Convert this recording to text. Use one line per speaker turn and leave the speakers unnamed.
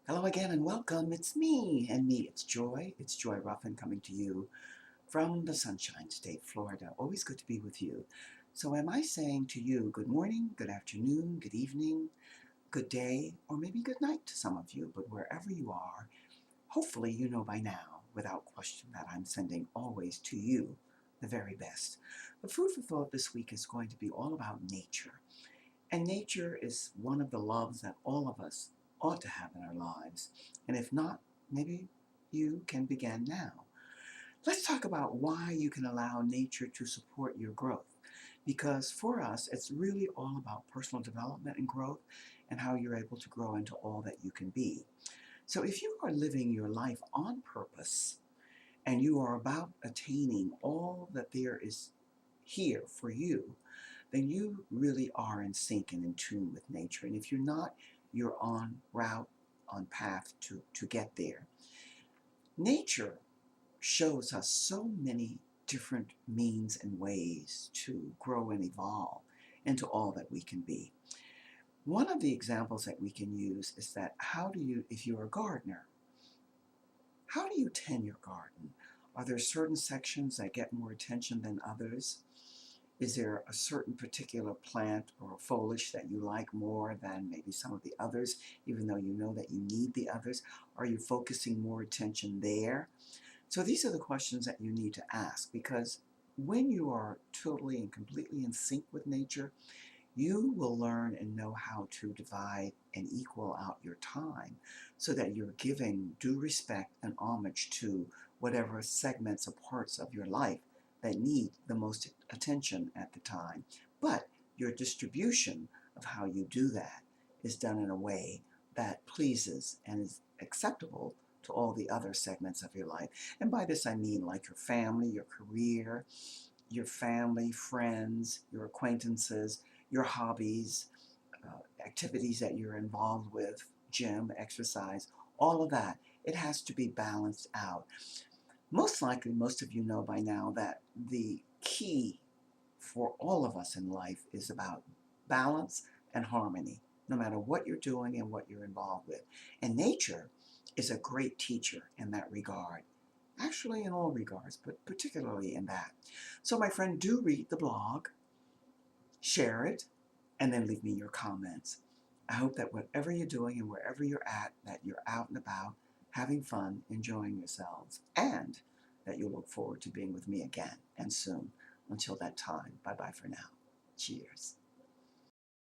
Hello again and welcome. It's me and me. It's Joy. It's Joy Ruffin coming to you from the Sunshine State, Florida. Always good to be with you. So, am I saying to you good morning, good afternoon, good evening, good day, or maybe good night to some of you? But wherever you are, hopefully you know by now, without question, that I'm sending always to you the very best. The food for thought this week is going to be all about nature. And nature is one of the loves that all of us ought to have in our lives. And if not, maybe you can begin now. Let's talk about why you can allow nature to support your growth. Because for us, it's really all about personal development and growth and how you're able to grow into all that you can be. So if you are living your life on purpose and you are about attaining all that there is here for you, then you really are in sync and in tune with nature. And if you're not, you're on route, on path to get there. Nature shows us so many different means and ways to grow and evolve into all that we can be. One of the examples that we can use is that if you're a gardener, how do you tend your garden? Are there certain sections that get more attention than others? Is there a certain particular plant or foliage that you like more than maybe some of the others, even though you know that you need the others? Are you focusing more attention there? So these are the questions that you need to ask, because when you are totally and completely in sync with nature, you will learn and know how to divide and equal out your time so that you're giving due respect and homage to whatever segments or parts of your life that need the most attention at the time. But your distribution of how you do that is done in a way that pleases and is acceptable to all the other segments of your life. And by this I mean like your family, your career, your family, friends, your acquaintances, your hobbies, activities that you're involved with, gym, exercise, all of that. It has to be balanced out. Most likely, most of you know by now that the key for all of us in life is about balance and harmony, no matter what you're doing and what you're involved with. And nature is a great teacher in that regard. Actually, in all regards, but particularly in that. So, my friend, do read the blog, share it, and then leave me your comments. I hope that whatever you're doing and wherever you're at, that you're out and about, having fun, enjoying yourselves, and that you'll look forward to being with me again and soon. Until that time, bye bye for now. Cheers.